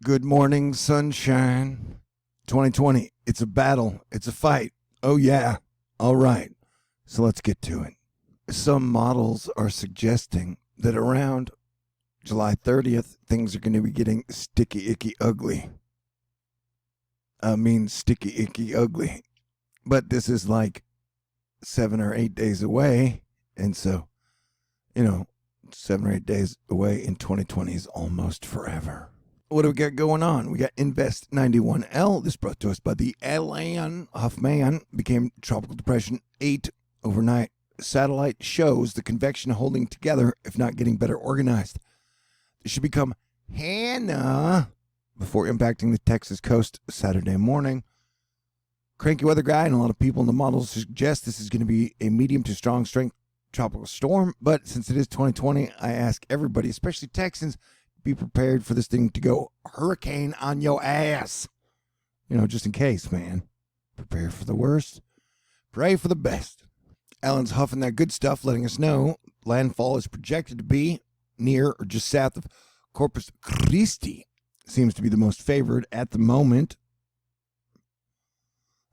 Good morning, sunshine. 2020, it's a battle. It's a fight. Oh, yeah. All right. So let's get to it. Some models are suggesting that around July 30th, things are going to be getting sticky, icky, ugly. Sticky, icky, ugly. But this is like 7 or 8 days away. And so, 7 or 8 days away in 2020 is almost forever. What do we got going on? We got Invest 91L. This brought to us by the Alan Huffman. Became Tropical Depression 8 overnight. Satellite shows the convection holding together, if not getting better organized. It should become Hannah before impacting the Texas coast Saturday morning. Cranky weather guy and a lot of people in the models suggest this is going to be a medium to strong strength tropical storm. But since it is 2020, I ask everybody, especially Texans, be prepared for this thing to go hurricane on your ass. Just in case, man. Prepare for the worst. Pray for the best. Alan's huffing that good stuff, letting us know landfall is projected to be near or just south of Corpus Christi. Seems to be the most favored at the moment.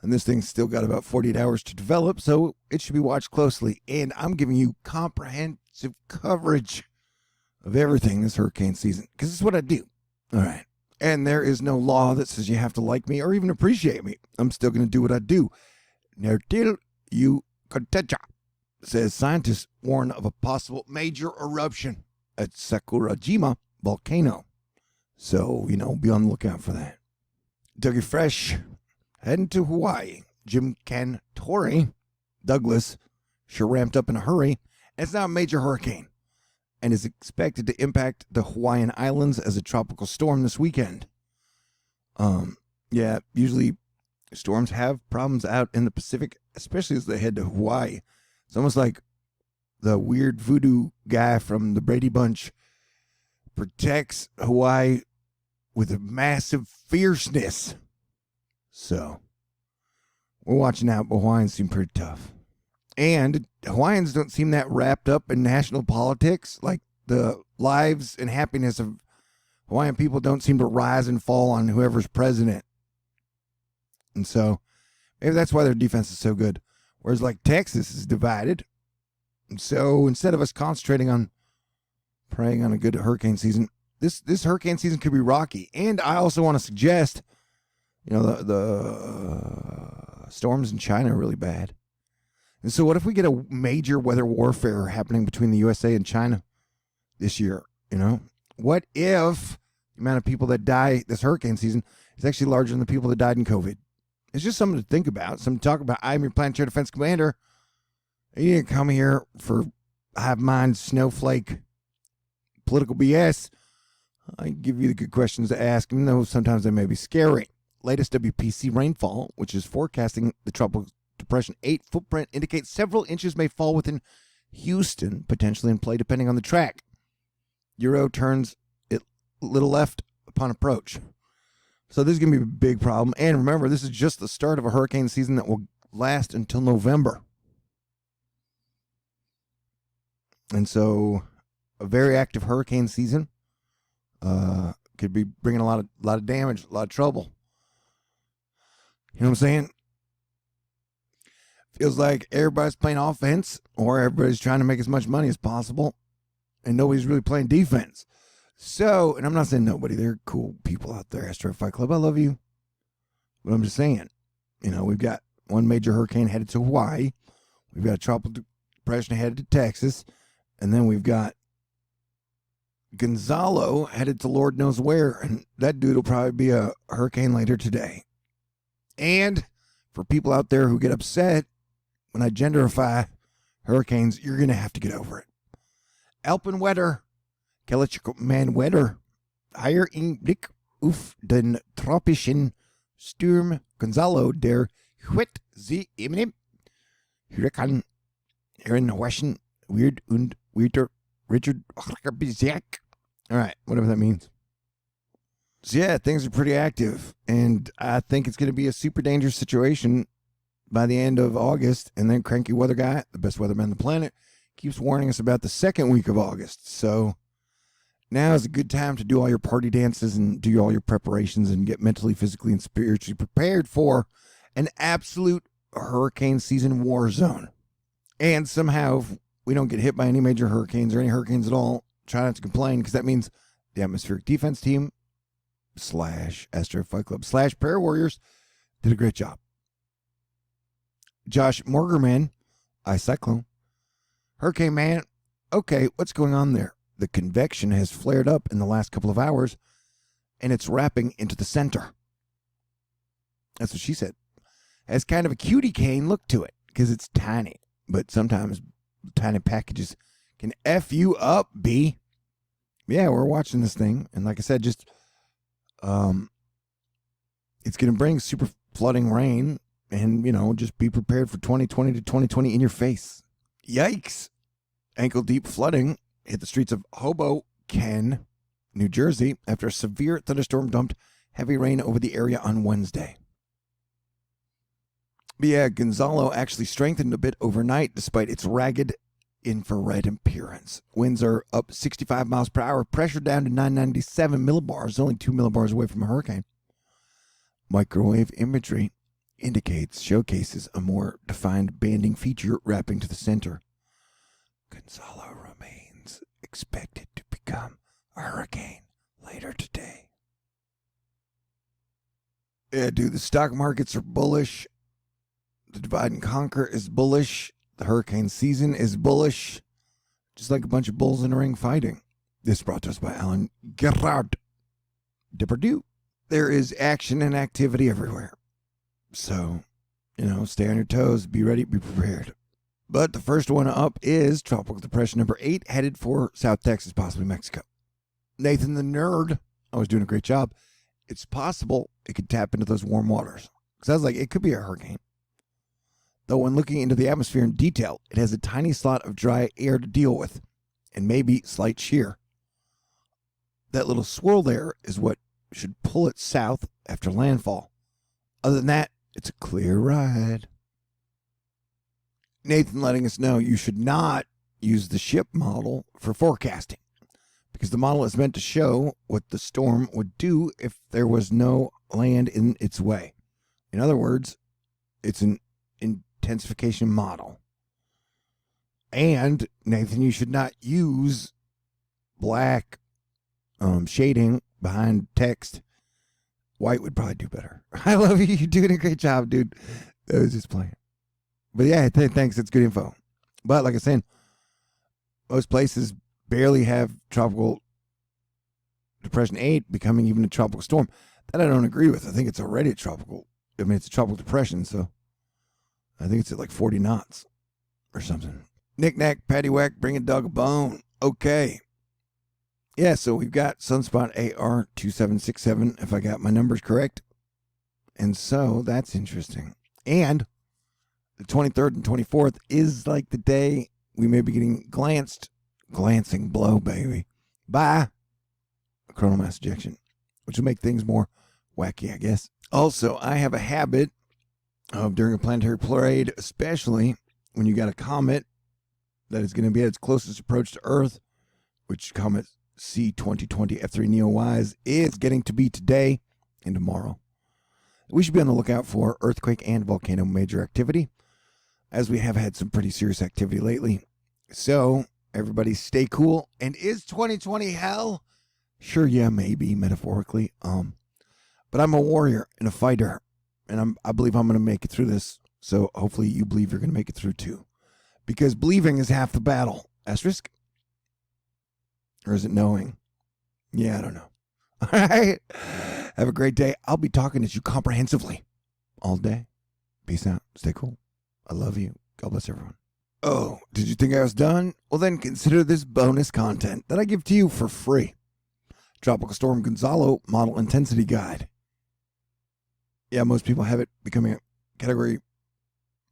And this thing's still got about 48 hours to develop, so it should be watched closely. And I'm giving you comprehensive coverage of everything this hurricane season, because this is what I do. All right. And there is no law that says you have to like me or even appreciate me. I'm still going to do what I do. Nertil you Kotecha says scientists warn of a possible major eruption at Sakurajima volcano. So, be on the lookout for that. Dougie Fresh heading to Hawaii. Jim Cantore, Douglas, sure ramped up in a hurry. And it's now a major hurricane and is expected to impact the Hawaiian Islands as a tropical storm this weekend. Usually storms have problems out in the Pacific, especially as they head to Hawaii. It's almost like the weird voodoo guy from the Brady Bunch protects Hawaii with a massive fierceness. So, we're watching out, but Hawaiians seem pretty tough. And Hawaiians don't seem that wrapped up in national politics. Like the lives and happiness of Hawaiian people don't seem to rise and fall on whoever's president. And so maybe that's why their defense is so good. Whereas like Texas is divided. And so instead of us concentrating on praying on a good hurricane season, this hurricane season could be rocky. And I also want to suggest, the storms in China are really bad. And so what if we get a major weather warfare happening between the USA and China this year? What if the amount of people that die this hurricane season is actually larger than the people that died in COVID? It's just something to think about, something to talk about. I'm your planetary defense commander. You didn't come here for hive mind, snowflake, political BS. I give you the good questions to ask, even though sometimes they may be scary. Latest WPC rainfall, which is forecasting the Tropical Depression 8 footprint, indicates several inches may fall within Houston, potentially in play depending on the track. Euro turns it little left upon approach. So this is going to be a big problem. And remember, this is just the start of a hurricane season that will last until November. And so a very active hurricane season could be bringing a lot of damage, a lot of trouble. You know what I'm saying? Feels like everybody's playing offense or everybody's trying to make as much money as possible and nobody's really playing defense. So, and I'm not saying nobody, there are cool people out there, Astro Fight Club, I love you. But I'm just saying, we've got one major hurricane headed to Hawaii. We've got a tropical depression headed to Texas. And then we've got Gonzalo headed to Lord knows where. And that dude will probably be a hurricane later today. And for people out there who get upset when I genderify hurricanes, you're going to have to get over it. Alpenwetter, Kellichko man Wetter, higher in Blick auf den tropischen Sturm Gonzalo, der heute sie im Hurrikan Waschen weird und weirder Richard. All right, whatever that means. So yeah, things are pretty active, and I think it's going to be a super dangerous situation by the end of August. And then Cranky Weather Guy, the best weatherman on the planet, keeps warning us about the second week of August. So Now is a good time to do all your party dances and do all your preparations and get mentally, physically, and spiritually prepared for an absolute hurricane season war zone. And somehow, if we don't get hit by any major hurricanes or any hurricanes at all, try not to complain, because that means the atmospheric defense team / Astro Fight Club / Para Warriors did a great job. Josh Morgerman, Cyclone. Hurricane Man, okay, what's going on there? The convection has flared up in the last couple of hours, and it's wrapping into the center. That's what she said. Has kind of a cutie cane look to it, because it's tiny. But sometimes tiny packages can F you up, B. Yeah, we're watching this thing. And like I said, just it's going to bring super flooding rain. And, just be prepared for 2020 to 2020 in your face. Yikes. Ankle-deep flooding hit the streets of Hoboken, New Jersey, after a severe thunderstorm dumped heavy rain over the area on Wednesday. But yeah, Gonzalo actually strengthened a bit overnight despite its ragged infrared appearance. Winds are up 65 miles per hour, pressure down to 997 millibars, only 2 millibars away from a hurricane. Microwave imagery showcases a more defined banding feature wrapping to the center. Gonzalo remains expected to become a hurricane later today. Yeah, dude, the stock markets are bullish. The divide and conquer is bullish. The hurricane season is bullish. Just like a bunch of bulls in a ring fighting. This brought to us by Alan Gerard Depardieu. There is action and activity everywhere. So, stay on your toes, be ready, be prepared. But the first one up is Tropical Depression number 8, headed for South Texas, possibly Mexico. Nathan the Nerd, always doing a great job. It's possible it could tap into those warm waters. Because I was like, it could be a hurricane. Though when looking into the atmosphere in detail, it has a tiny slot of dry air to deal with, and maybe slight shear. That little swirl there is what should pull it south after landfall. Other than that, it's a clear ride. Nathan letting us know you should not use the ship model for forecasting, because the model is meant to show what the storm would do if there was no land in its way. In other words, it's an intensification model. And, Nathan, you should not use black shading behind text. White would probably do better. I love you. You're doing a great job, dude. I was just playing. But yeah, thanks. That's good info. But like I said, most places barely have Tropical Depression 8 becoming even a tropical storm. That I don't agree with. I think it's already a tropical. It's a tropical depression, so I think it's at like 40 knots or something. Knick-knack, paddywhack, bring a dog a bone. Okay. Yeah, so we've got Sunspot AR2767, if I got my numbers correct. And so that's interesting. And the 23rd and 24th is like the day we may be getting glancing blow, baby, by a coronal mass ejection, which will make things more wacky, I guess. Also, I have a habit of during a planetary parade, especially when you got a comet that is going to be at its closest approach to Earth, which comet C2020 F3 Neo-Wise is getting to be today and tomorrow. We should be on the lookout for earthquake and volcano major activity, as we have had some pretty serious activity lately. So, everybody stay cool. And is 2020 hell? Sure, yeah, maybe, metaphorically. But I'm a warrior and a fighter, and I believe I'm going to make it through this. So, hopefully you believe you're going to make it through too. Because believing is half the battle. Asterisk? Or is it knowing? Yeah, I don't know. All right. Have a great day. I'll be talking at you comprehensively all day. Peace out. Stay cool. I love you. God bless everyone. Oh, did you think I was done? Well, then consider this bonus content that I give to you for free. Tropical Storm Gonzalo Model Intensity Guide. Yeah, most people have it becoming a Category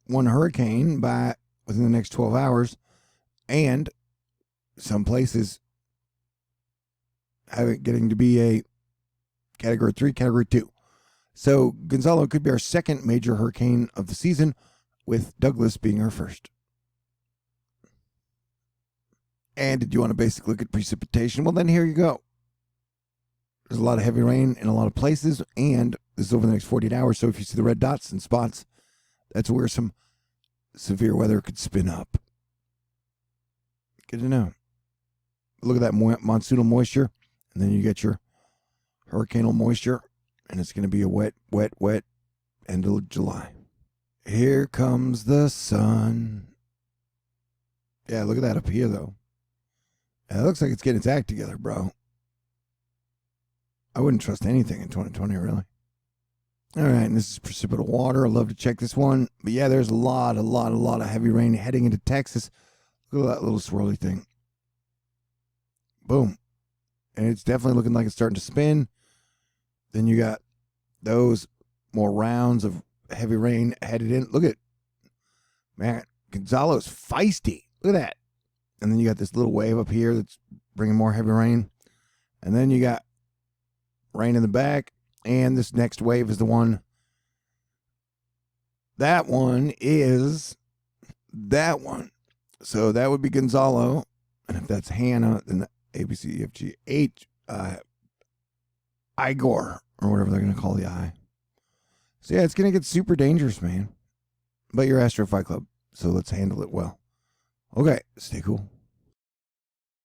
1 hurricane by within the next 12 hours. And some places have it getting to be a Category 3, Category 2. So Gonzalo could be our second major hurricane of the season, with Douglas being our first. And did you want a basic look at precipitation? Well, then here you go. There's a lot of heavy rain in a lot of places, and this is over the next 48 hours. So if you see the red dots and spots, that's where some severe weather could spin up. Good to know. Look at that monsoonal moisture, and then you get your hurricanal moisture, and it's going to be a wet, wet, wet end of July. Here comes the sun. Yeah, look at that up here, though. It looks like it's getting its act together, bro. I wouldn't trust anything in 2020, really. All right, and this is precipitable water. I'd love to check this one. But yeah, there's a lot of heavy rain heading into Texas. Look at that little swirly thing. Boom. And it's definitely looking like it's starting to spin. Then you got those more rounds of heavy rain headed in. Look at, man, Gonzalo's feisty. Look at that. And then you got this little wave up here that's bringing more heavy rain. And then you got rain in the back. And this next wave is the one. That one is that one. So that would be Gonzalo. And if that's Hannah, then the A, B, C, E, F, G, H, Igor, or whatever they're going to call the I. So yeah, it's going to get super dangerous, man. But you're Astro Fight Club, so let's handle it well. Okay, stay cool.